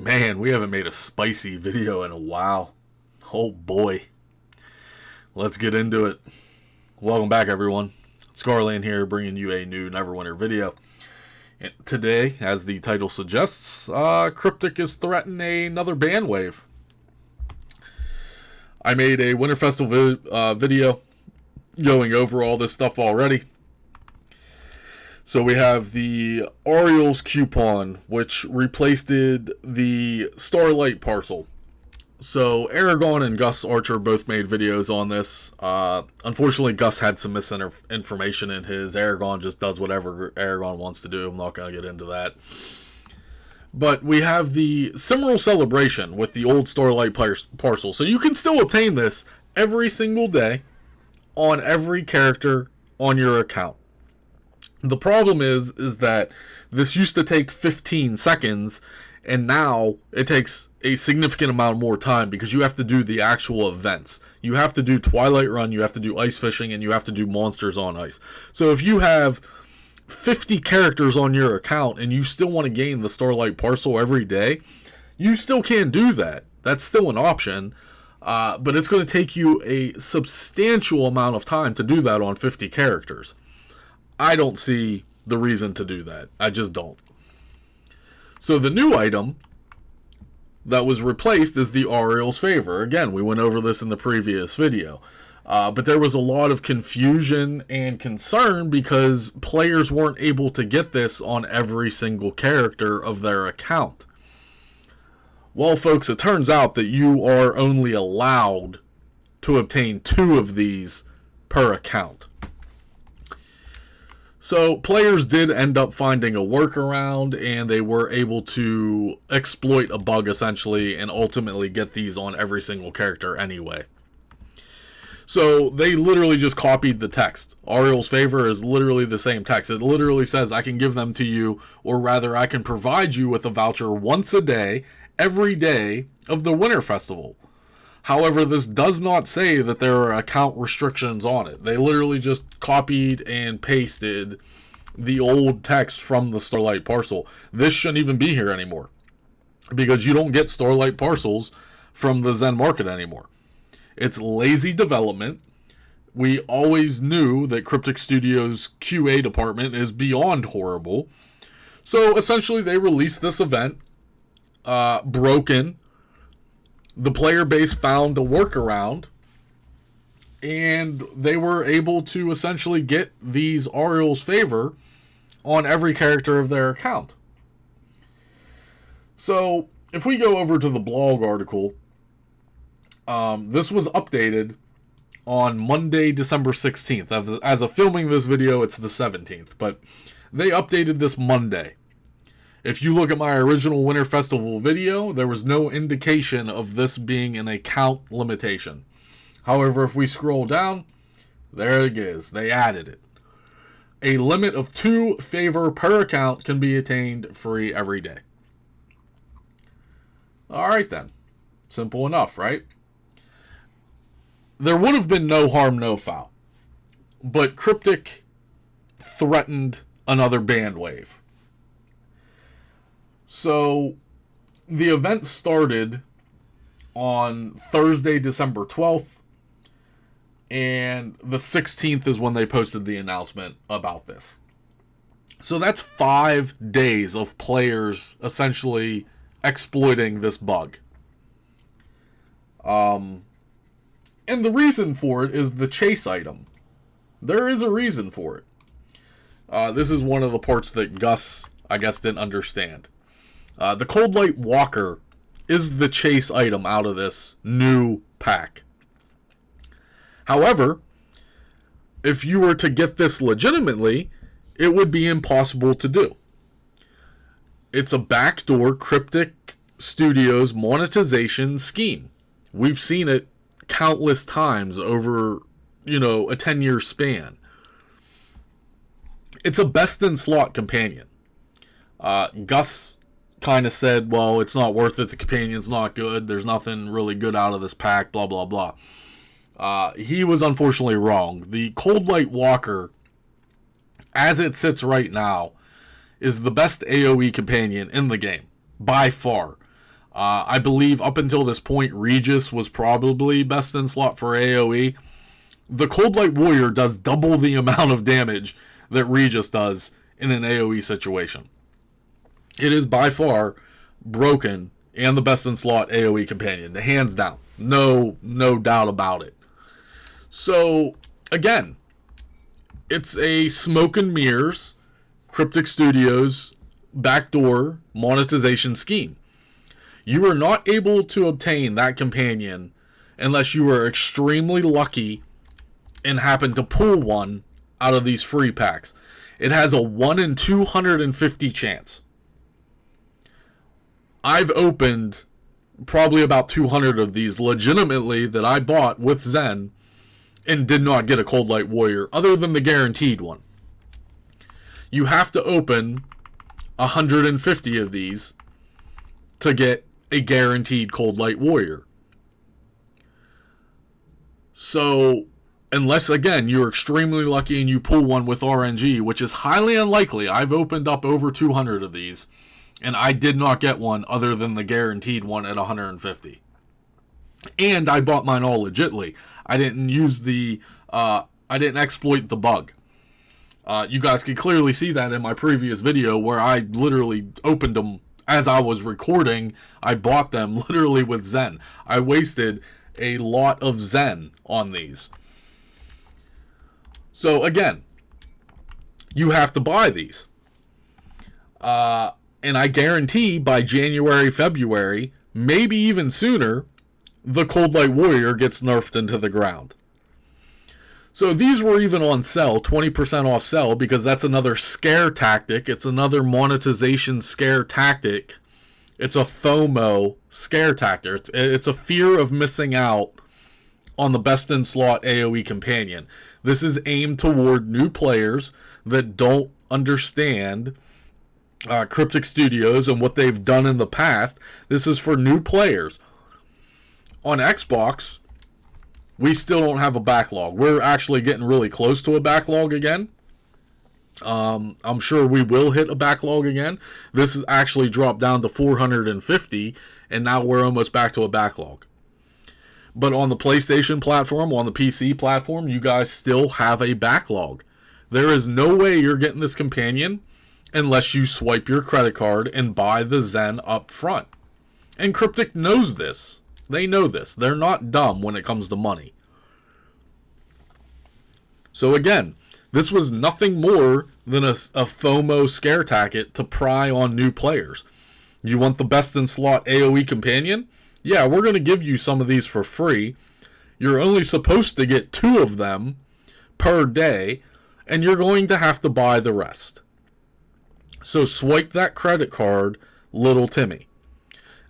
Man, we haven't made a spicy video in a while. Oh boy. Let's get into it. Welcome back, everyone. It's Garlaanx here, bringing you a new Neverwinter video. And today, as the title suggests, Cryptic is threatening another ban wave. I made a Winter Festival video going over all this stuff already. So we have the Auril's coupon, which replaced the Starlight parcel. So Aragon and Gus Archer both made videos on this. Unfortunately, Gus had some misinformation in his. Aragon just does whatever Aragon wants to do. I'm not going to get into that. But we have the Cimmeral Celebration with the old Starlight parcel. So you can still obtain this every single day on every character on your account. The problem is that this used to take 15 seconds, and now it takes a significant amount more time because you have to do the actual events. You have to do Twilight Run, you have to do ice fishing, and you have to do monsters on ice. So if you have 50 characters on your account and you still want to gain the Starlight parcel every day, you still can do that. That's still an option, but it's going to take you a substantial amount of time to do that on 50 characters. I don't see the reason to do that. I just don't. So the new item that was replaced is the Auril's Favor. Again, we went over this in the previous video. But there was a lot of confusion and concern because players weren't able to get this on every single character of their account. Well, folks, it turns out that you are only allowed to obtain 2 of these per account. So players did end up finding a workaround, and they were able to exploit a bug essentially and ultimately get these on every single character anyway. So they literally just copied the text. Auril's Favor is literally the same text. It literally says, I can give them to you, or rather I can provide you with a voucher once a day, every day of the Winter Festival. However, this does not say that there are account restrictions on it. They literally just copied and pasted the old text from the Starlight parcel. This shouldn't even be here anymore because you don't get Starlight parcels from the Zen market anymore. It's lazy development. We always knew that Cryptic Studios' QA department is beyond horrible. So essentially they released this event broken. The player base found a workaround, and they were able to essentially get these Auril's Favor on every character of their account. So, if we go over to the blog article, this was updated on Monday, December 16th. As of filming this video, it's the 17th, but they updated this Monday. If you look at my original Winter Festival video, there was no indication of this being an account limitation. However, if we scroll down, there it is. They added it. A limit of 2 favor per account can be attained free every day. Alright then. Simple enough, right? There would have been no harm, no foul. But Cryptic threatened another ban wave. So, the event started on Thursday, December 12th, and the 16th is when they posted the announcement about this. So that's 5 days of players essentially exploiting this bug. And the reason for it is the chase item. There is a reason for it. This is one of the parts that Gus, I guess, didn't understand. The Cold Light Walker is the chase item out of this new pack. However, if you were to get this legitimately, it would be impossible to do. It's a backdoor Cryptic Studios monetization scheme. We've seen it countless times over, a 10-year span. It's a best-in-slot companion. Gus kind of said, well, it's not worth it, the companion's not good, there's nothing really good out of this pack, blah, blah, blah. He was unfortunately wrong. The Cold Light Walker, as it sits right now, is the best AoE companion in the game, by far. I believe up until this point, Regis was probably best in slot for AoE. The Cold Light Warrior does double the amount of damage that Regis does in an AoE situation. It is by far broken and the best in slot AoE companion, hands down. No doubt about it. So, again, it's a smoke and mirrors, Cryptic Studios backdoor monetization scheme. You are not able to obtain that companion unless you are extremely lucky and happen to pull one out of these free packs. It has a 1 in 250 chance. I've opened probably about 200 of these legitimately that I bought with Zen and did not get a Cold Light Warrior other than the guaranteed one. You have to open 150 of these to get a guaranteed Cold Light Warrior. So, unless, again, you're extremely lucky and you pull one with RNG, which is highly unlikely. I've opened up over 200 of these, and I did not get one other than the guaranteed one at 150. And I bought mine all legitly. I didn't use I didn't exploit the bug. You guys can clearly see that in my previous video where I literally opened them as I was recording. I bought them literally with Zen. I wasted a lot of Zen on these. So again, you have to buy these. And I guarantee by January, February, maybe even sooner, the Cold Light Warrior gets nerfed into the ground. So these were even on sale, 20% off sale, because that's another scare tactic. It's another monetization scare tactic. It's a FOMO scare tactic. It's a fear of missing out on the best in slot AoE companion. This is aimed toward new players that don't understand Cryptic Studios and what they've done in the past. This is for new players. On Xbox, we still don't have a backlog. We're actually getting really close to a backlog again. I'm sure we will hit a backlog again. This has actually dropped down to 450, and now we're almost back to a backlog. But on the PlayStation platform, on the PC platform, you guys still have a backlog. There is no way you're getting this companion unless you swipe your credit card and buy the Zen up front. And Cryptic knows this. They know this. They're not dumb when it comes to money. So again, this was nothing more than a FOMO scare tactic to pry on new players. You want the best in slot AoE companion? Yeah, we're going to give you some of these for free. You're only supposed to get 2 of them per day, and you're going to have to buy the rest. So swipe that credit card, little Timmy.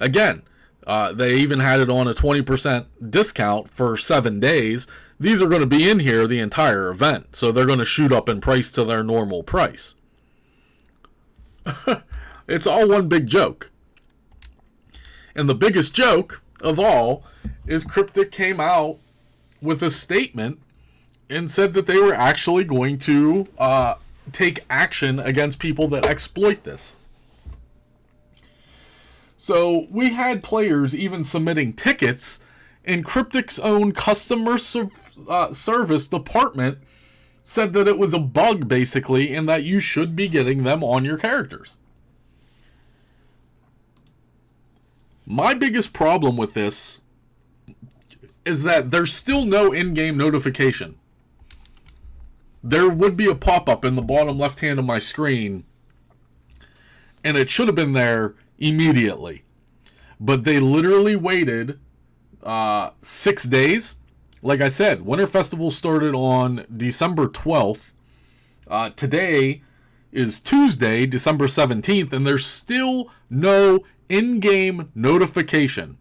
Again, they even had it on a 20% discount for 7 days. These are going to be in here the entire event, so they're going to shoot up in price to their normal price. It's all one big joke. And the biggest joke of all is Cryptic came out with a statement and said that they were actually going to take action against people that exploit this. So we had players even submitting tickets, and Cryptic's own customer service department said that it was a bug, basically, and that you should be getting them on your characters. My biggest problem with this is that there's still no in-game notification. There would be a pop-up in the bottom left hand of my screen, and it should have been there immediately. But they literally waited 6 days. Like I said, Winter Festival started on December 12th. Today is Tuesday, December 17th, and there's still no in-game notification.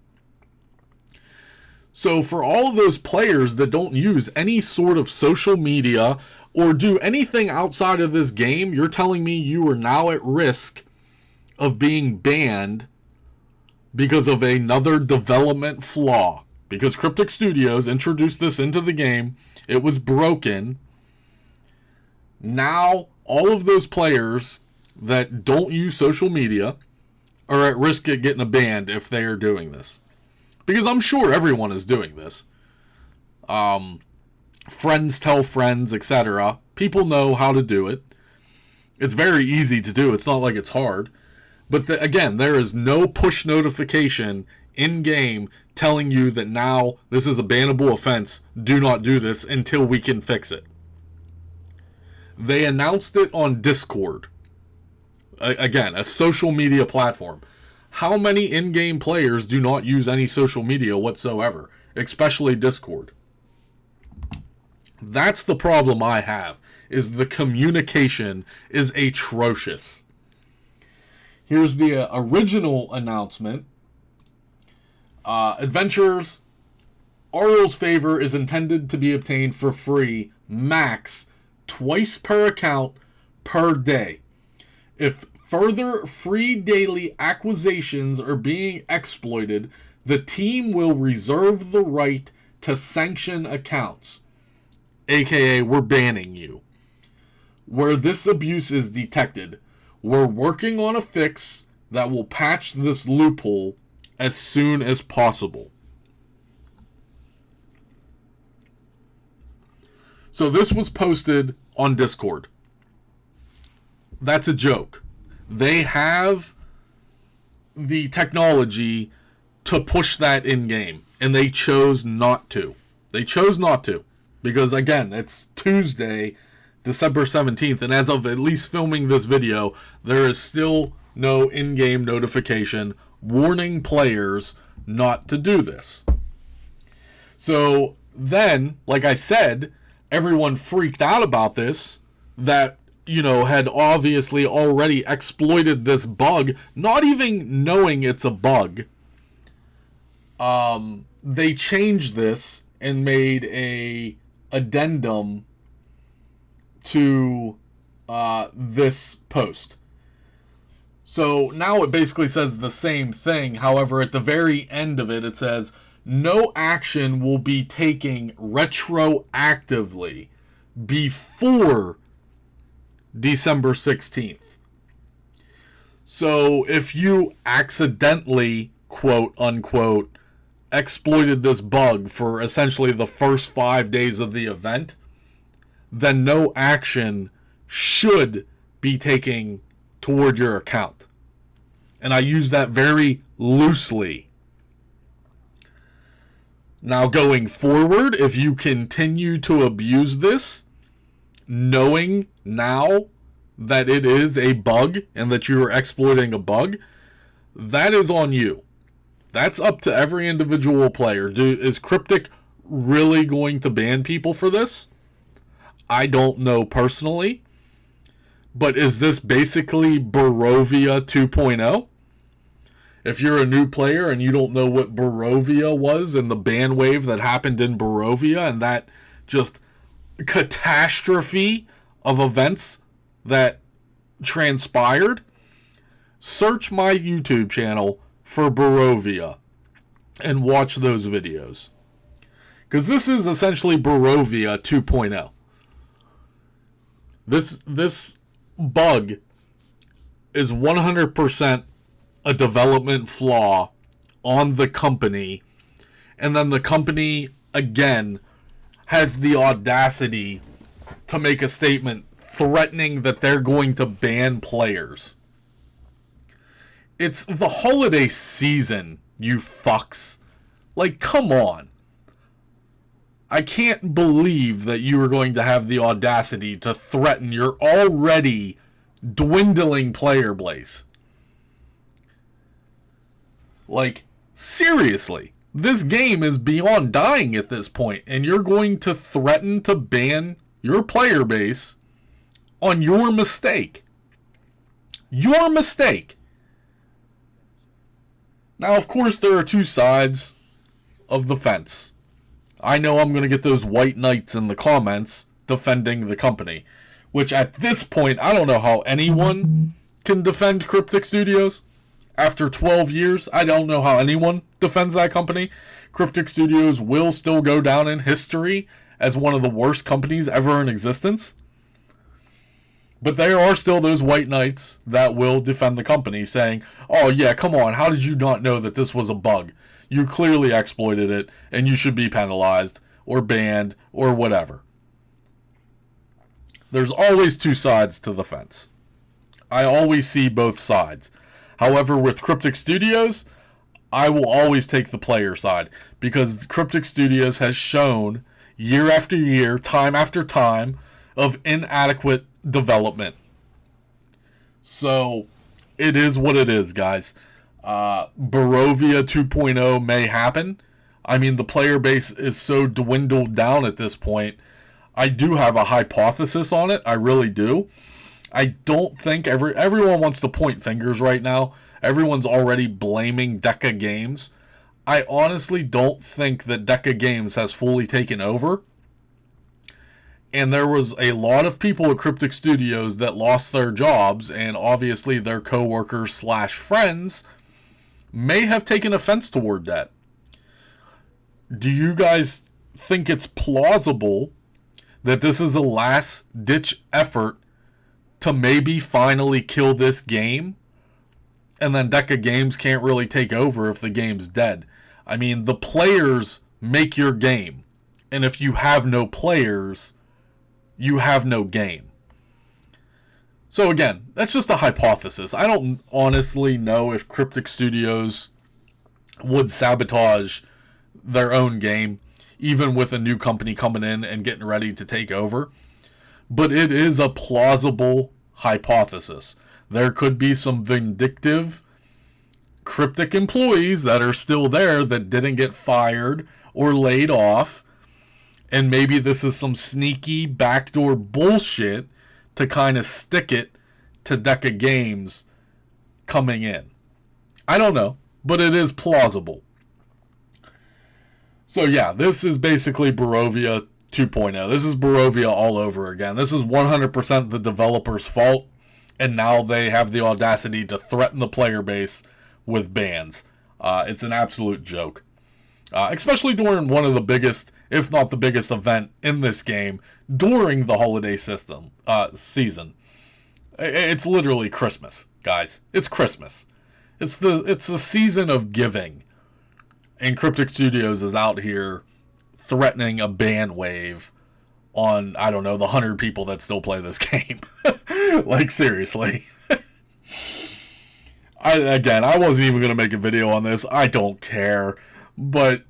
So for all of those players that don't use any sort of social media or do anything outside of this game, you're telling me you are now at risk of being banned because of another development flaw. Because Cryptic Studios introduced this into the game, it was broken. Now, all of those players that don't use social media are at risk of getting a ban if they are doing this. Because I'm sure everyone is doing this. Friends tell friends, etc. People know how to do it. It's very easy to do. It's not like it's hard. But again, there is no push notification in-game telling you that now this is a bannable offense. Do not do this until we can fix it. They announced it on Discord. Again, a social media platform. How many in-game players do not use any social media whatsoever, especially Discord? That's the problem I have, is the communication is atrocious. Here's the original announcement. Adventures. Auril's favor is intended to be obtained for free, max, twice per account, per day. If further free daily acquisitions are being exploited, the team will reserve the right to sanction accounts. AKA, we're banning you. Where this abuse is detected, we're working on a fix that will patch this loophole as soon as possible. So this was posted on Discord. That's a joke. They have the technology to push that in-game, and they chose not to. They chose not to. Because, again, it's Tuesday, December 17th, and as of at least filming this video, there is still no in-game notification warning players not to do this. So then, like I said, everyone freaked out about this, that, had obviously already exploited this bug, not even knowing it's a bug. They changed this and made a addendum to this post. So now it basically says the same thing. However, at the very end of it, it says, no action will be taken retroactively before December 16th. So if you accidentally, quote unquote, exploited this bug for essentially the first 5 days of the event, then no action should be taken toward your account. And I use that very loosely. Now going forward, if you continue to abuse this, knowing now that it is a bug and that you are exploiting a bug, that is on you. That's up to every individual player. Is Cryptic really going to ban people for this? I don't know personally. But is this basically Barovia 2.0? If you're a new player and you don't know what Barovia was and the ban wave that happened in Barovia and that just catastrophe of events that transpired, search my YouTube channel for Barovia and watch those videos. Because this is essentially Barovia 2.0. This bug is 100% a development flaw on the company, and then the company again has the audacity to make a statement threatening that they're going to ban players. It's the holiday season, you fucks. Like, come on. I can't believe that you are going to have the audacity to threaten your already dwindling player base. Like, seriously. This game is beyond dying at this point, and you're going to threaten to ban your player base on your mistake. Your mistake. Now, of course, there are two sides of the fence. I know I'm going to get those white knights in the comments defending the company, which at this point, I don't know how anyone can defend Cryptic Studios. After 12 years, I don't know how anyone defends that company. Cryptic Studios will still go down in history as one of the worst companies ever in existence. But there are still those white knights that will defend the company, saying, oh yeah, come on, how did you not know that this was a bug? You clearly exploited it, and you should be penalized, or banned, or whatever. There's always two sides to the fence. I always see both sides. However, with Cryptic Studios, I will always take the player side, because Cryptic Studios has shown, year after year, time after time, of inadequate development. So, it is what it is, guys. Barovia 2.0 may happen. I mean, the player base is so dwindled down at this point. I do have a hypothesis on it. I really do. I don't think everyone wants to point fingers right now. Everyone's already blaming Deca Games. I honestly don't think that Deca Games has fully taken over. And there was a lot of people at Cryptic Studios that lost their jobs, and obviously their coworkers / friends may have taken offense toward that. Do you guys think it's plausible that this is a last-ditch effort to maybe finally kill this game? And then Deca Games can't really take over if the game's dead. I mean, the players make your game. And if you have no players, you have no game. So again, that's just a hypothesis. I don't honestly know if Cryptic Studios would sabotage their own game, even with a new company coming in and getting ready to take over. But it is a plausible hypothesis. There could be some vindictive Cryptic employees that are still there that didn't get fired or laid off. And maybe this is some sneaky backdoor bullshit to kind of stick it to Deca Games coming in. I don't know, but it is plausible. So yeah, this is basically Barovia 2.0. This is Barovia all over again. This is 100% the developer's fault, and now they have the audacity to threaten the player base with bans. It's an absolute joke. Especially during one of the biggest, if not the biggest event in this game during the holiday season. It's literally Christmas, guys. It's Christmas. It's the season of giving. And Cryptic Studios is out here threatening a ban wave on, I don't know, the 100 people that still play this game. Like, seriously. I wasn't even going to make a video on this. I don't care. But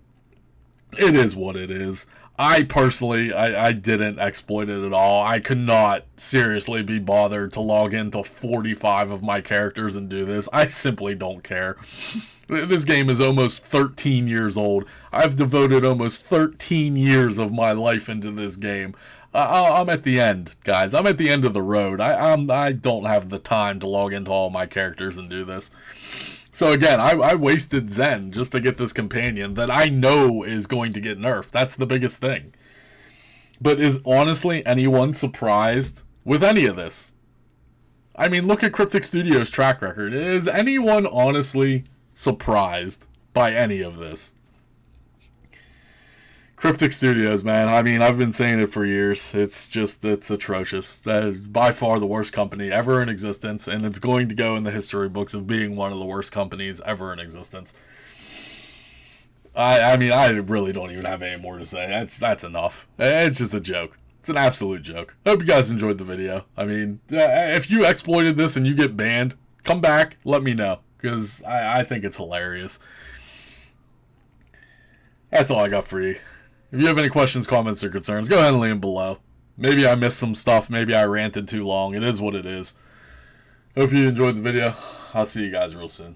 it is what it is. I personally, I didn't exploit it at all. I could not seriously be bothered to log into 45 of my characters and do this. I simply don't care. This game is almost 13 years old. I've devoted almost 13 years of my life into this game. I'm at the end, guys. I'm at the end of the road. I don't have the time to log into all my characters and do this. So again, I wasted Zen just to get this companion that I know is going to get nerfed. That's the biggest thing. But is honestly anyone surprised with any of this? I mean, look at Cryptic Studios' track record. Is anyone honestly surprised by any of this? Cryptic Studios, man. I mean, I've been saying it for years. It's atrocious. That is by far the worst company ever in existence, and it's going to go in the history books of being one of the worst companies ever in existence. I mean, I really don't even have any more to say. That's enough. It's just a joke. It's an absolute joke. I hope you guys enjoyed the video. I mean, if you exploited this and you get banned, come back, let me know, because I think it's hilarious. That's all I got for you. If you have any questions, comments, or concerns, go ahead and leave them below. Maybe I missed some stuff. Maybe I ranted too long. It is what it is. Hope you enjoyed the video. I'll see you guys real soon.